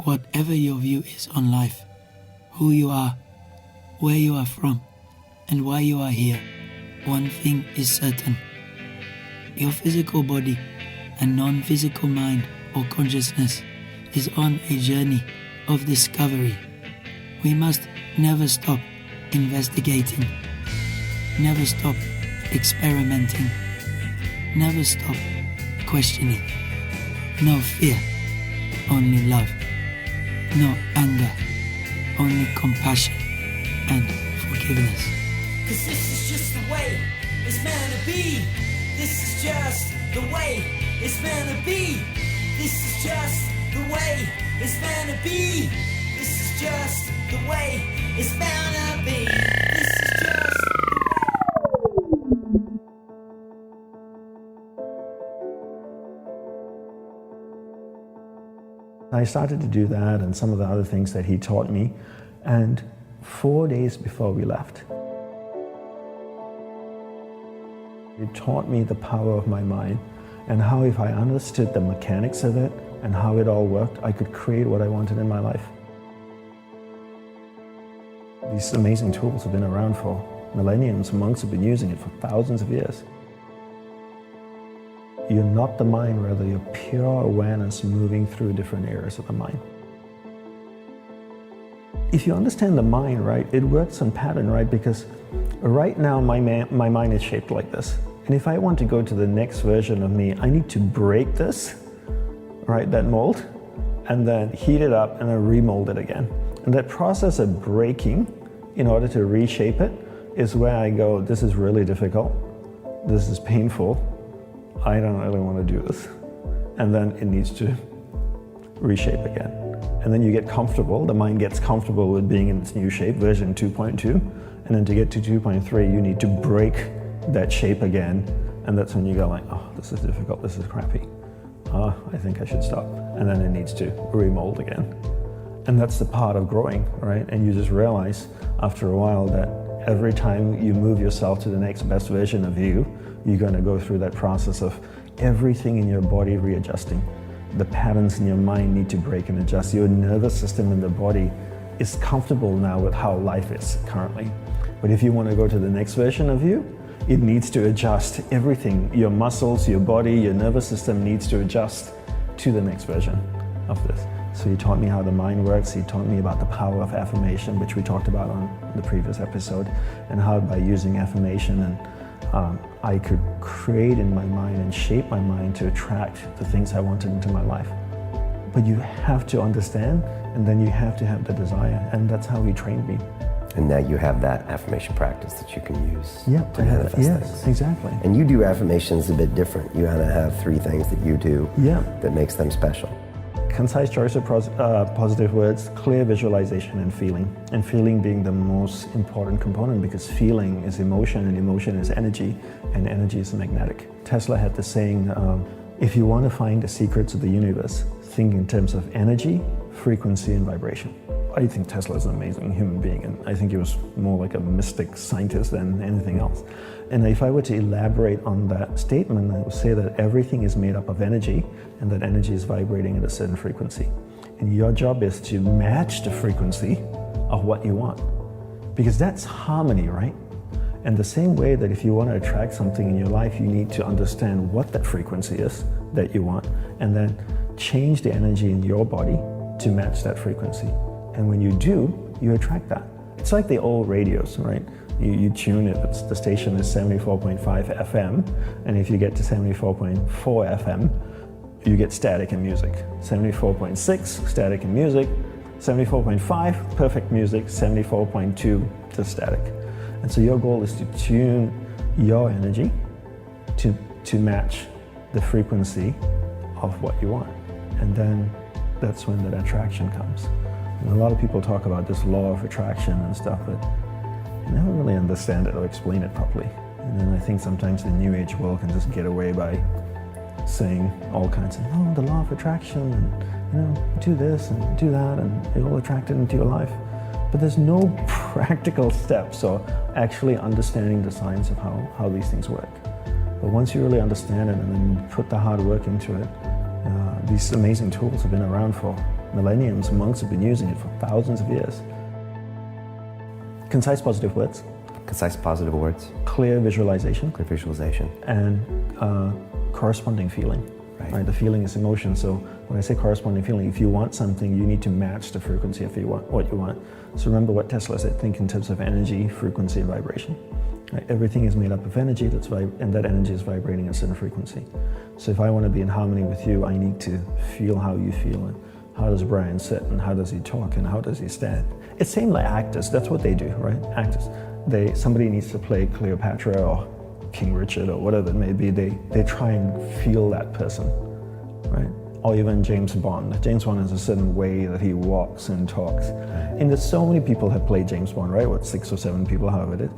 Whatever your view is on life, who you are, where you are from, and why you are here, one thing is certain. Your physical body and non-physical mind or consciousness is on a journey of discovery. We must never stop investigating, never stop experimenting, never stop questioning. No fear, only love. No anger, only compassion and forgiveness. 'Cause this is just the way it's meant to be. This is just the way it's meant to be. This is just the way it's meant to be. This is just the way it's meant to be. This is just I started to do that and some of the other things that he taught me, and 4 days before we left, he taught me the power of my mind and how if I understood the mechanics of it and how it all worked, I could create what I wanted in my life. These amazing tools have been around for millenniums. Monks have been using it for thousands of years. You're not the mind, rather you're pure awareness moving through different areas of the mind. If you understand the mind, right, it works on pattern, right? Because right now my mind is shaped like this. And if I want to go to the next version of me, I need to break this, right, that mold, and then heat it up and then remold it again. And that process of breaking in order to reshape it is where I go, this is really difficult, this is painful, I don't really want to do this. And then it needs to reshape again. And then you get comfortable, the mind gets comfortable with being in its new shape, version 2.2. And then to get to 2.3, you need to break that shape again. And that's when you go like, oh, this is difficult, this is crappy. Oh, I think I should stop. And then it needs to remold again. And that's the part of growing, right? And you just realize after a while that every time you move yourself to the next best version of you, you're going to go through that process of everything in your body readjusting. The patterns in your mind need to break and adjust. Your nervous system in the body is comfortable now with how life is currently. But if you want to go to the next version of you, it needs to adjust everything. Your muscles, your body, your nervous system needs to adjust to the next version of this. So he taught me how the mind works. He taught me about the power of affirmation, which we talked about on the previous episode, and how by using affirmation and I could create in my mind and shape my mind to attract the things I wanted into my life. But you have to understand, and then you have to have the desire, and that's how he trained me. And now you have that affirmation practice that you can use to manifest yes, things. Exactly. And you do affirmations a bit different. You kind of have 3 things that you do that makes them special. Concise choice of positive words, clear visualization, and feeling. And feeling being the most important component, because feeling is emotion and emotion is energy, and energy is magnetic. Tesla had the saying, if you want to find the secrets of the universe, think in terms of energy, frequency, and vibration. I think Tesla is an amazing human being, and I think he was more like a mystic scientist than anything else. And if I were to elaborate on that statement, I would say that everything is made up of energy, and that energy is vibrating at a certain frequency. And your job is to match the frequency of what you want, because that's harmony, right? And the same way that if you want to attract something in your life, you need to understand what that frequency is that you want, and then change the energy in your body to match that frequency. And when you do, you attract that. It's like the old radios, right? You tune it, the station is 74.5 FM, and if you get to 74.4 FM, you get static and music. 74.6, static and music. 74.5, perfect music. 74.2, just static. And so your goal is to tune your energy to match the frequency of what you want. And then that's when that attraction comes. And a lot of people talk about this law of attraction and stuff, but you never really understand it or explain it properly. And then I think sometimes the New Age world can just get away by saying all kinds of, oh, the law of attraction, and do this and do that, and it will attract it into your life. But there's no practical steps or actually understanding the science of how these things work. But once you really understand it and then you put the hard work into it, These amazing tools have been around for millenniums. Monks have been using it for thousands of years. Concise positive words. Concise positive words. Clear visualization. Clear visualization. And corresponding feeling. Right? The feeling is emotion. So when I say corresponding feeling, if you want something, you need to match the frequency of what you want. So remember what Tesla said, think in terms of energy, frequency, and vibration. Right? Everything is made up of energy, and that energy is vibrating at a certain frequency. So if I want to be in harmony with you, I need to feel how you feel, and how does Brian sit, and how does he talk, and how does he stand. It's same like actors, that's what they do, right? Actors. Somebody needs to play Cleopatra or King Richard or whatever it may be, they try and feel that person, right? Or even James Bond. James Bond has a certain way that he walks and talks. And there's so many people have played James Bond, right? What, 6 or 7 people, however it is.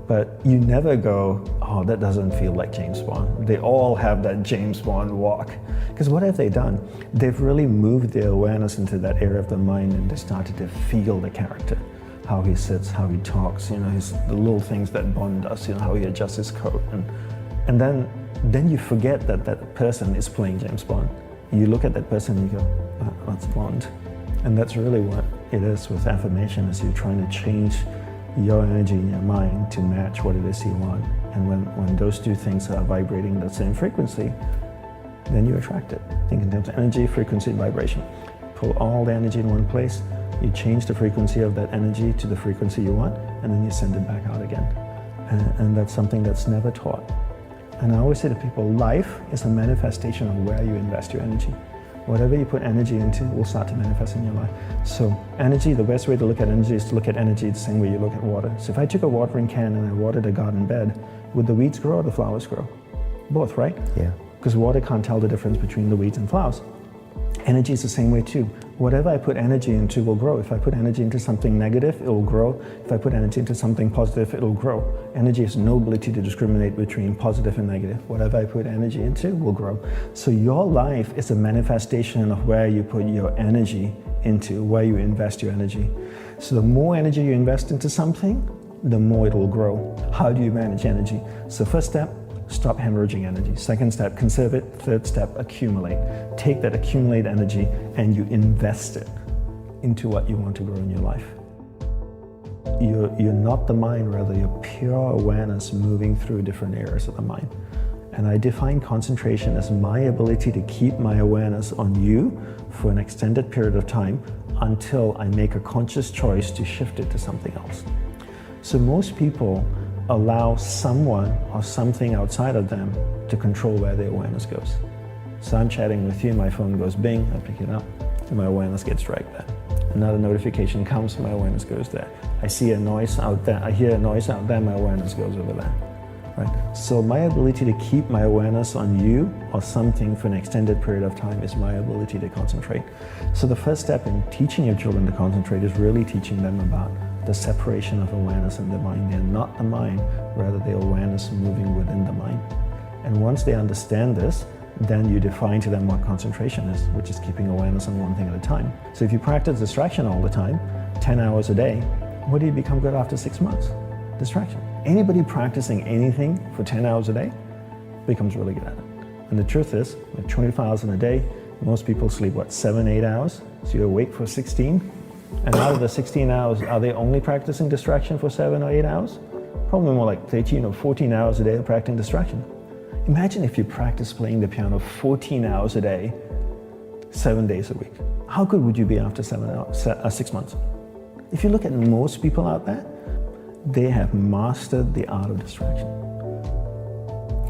But you never go, oh, that doesn't feel like James Bond. They all have that James Bond walk. Because what have they done? They've really moved their awareness into that area of the mind, and they started to feel the character. How he sits, how he talks, the little things that Bond does, how he adjusts his coat. And then you forget that that person is playing James Bond. You look at that person and you go, that's Bond. And that's really what it is with affirmation, is you're trying to change your energy in your mind to match what it is you want. And when those two things are vibrating the same frequency, then you attract it. Think in terms of energy, frequency, and vibration. Pull all the energy in one place, you change the frequency of that energy to the frequency you want, and then you send it back out again. And that's something that's never taught. And I always say to people, life is a manifestation of where you invest your energy. Whatever you put energy into will start to manifest in your life. So energy, the best way to look at energy is to look at energy the same way you look at water. So if I took a watering can and I watered a garden bed, would the weeds grow or the flowers grow? Both, right? Yeah. Because water can't tell the difference between the weeds and flowers. Energy is the same way too. Whatever I put energy into will grow. If I put energy into something negative, it will grow. If I put energy into something positive, it will grow. Energy has no ability to discriminate between positive and negative. Whatever I put energy into will grow. So your life is a manifestation of where you put your energy into, where you invest your energy. So the more energy you invest into something, the more it will grow. How do you manage energy? So first step, stop hemorrhaging energy. Second step, conserve it. Third step, accumulate. Take that accumulated energy and you invest it into what you want to grow in your life. You're not the mind, rather you're pure awareness moving through different areas of the mind. And I define concentration as my ability to keep my awareness on you for an extended period of time until I make a conscious choice to shift it to something else. So most people allow someone or something outside of them to control where their awareness goes. So I'm chatting with you, my phone goes bing, I pick it up, and my awareness gets dragged there. Another notification comes, my awareness goes there. I see a noise out there, I hear a noise out there, my awareness goes over there. Right? So my ability to keep my awareness on you or something for an extended period of time is my ability to concentrate. So the first step in teaching your children to concentrate is really teaching them about the separation of awareness and the mind. They're not the mind, rather the awareness moving within the mind. And once they understand this, then you define to them what concentration is, which is keeping awareness on one thing at a time. So if you practice distraction all the time, 10 hours a day, what do you become good after 6 months? Distraction. Anybody practicing anything for 10 hours a day becomes really good at it. And the truth is, with 24 hours in a day, most people sleep, 7, 8 hours? So you're awake for 16. And out of the 16 hours, are they only practicing distraction for 7 or 8 hours? Probably more like 13 or 14 hours a day of practicing distraction. Imagine if you practice playing the piano 14 hours a day, 7 days a week. How good would you be after 6 months? If you look at most people out there, they have mastered the art of distraction.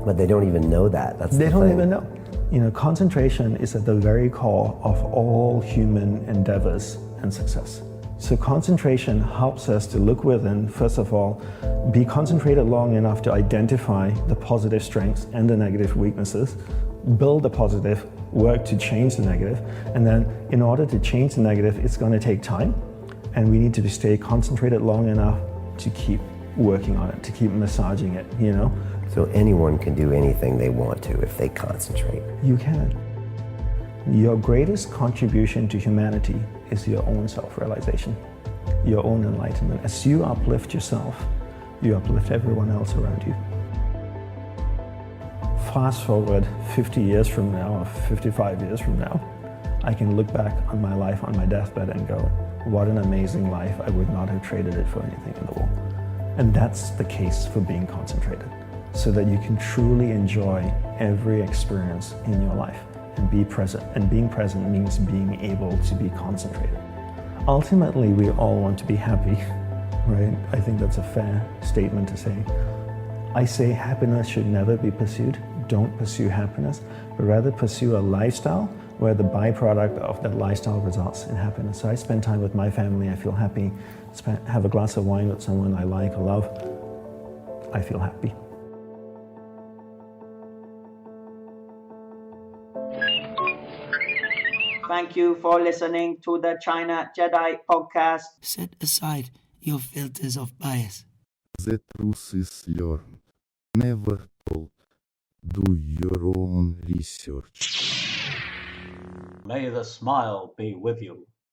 But they don't even know that. They don't even know. Concentration is at the very core of all human endeavors and success. So concentration helps us to look within, first of all, be concentrated long enough to identify the positive strengths and the negative weaknesses, build the positive, work to change the negative, and then in order to change the negative, it's going to take time, and we need to stay concentrated long enough to keep working on it, to keep massaging it, So anyone can do anything they want to if they concentrate. You can. Your greatest contribution to humanity is your own self-realization, your own enlightenment. As you uplift yourself, you uplift everyone else around you. fast forward 50 years from now or 55 years from now, I can look back on my life on my deathbed and go, what an amazing life. I would not have traded it for anything in the world. And that's the case for being concentrated, so that you can truly enjoy every experience in your life and be present. And being present means being able to be concentrated. Ultimately, we all want to be happy, right? I think that's a fair statement to say. I say happiness should never be pursued. Don't pursue happiness, but rather pursue a lifestyle where the byproduct of that lifestyle results in happiness. So I spend time with my family, I feel happy. Have a glass of wine with someone I like or love, I feel happy. Thank you for listening to the China Jedi podcast. Set aside your filters of bias. The truth is learned, never told. Do your own research. May the smile be with you.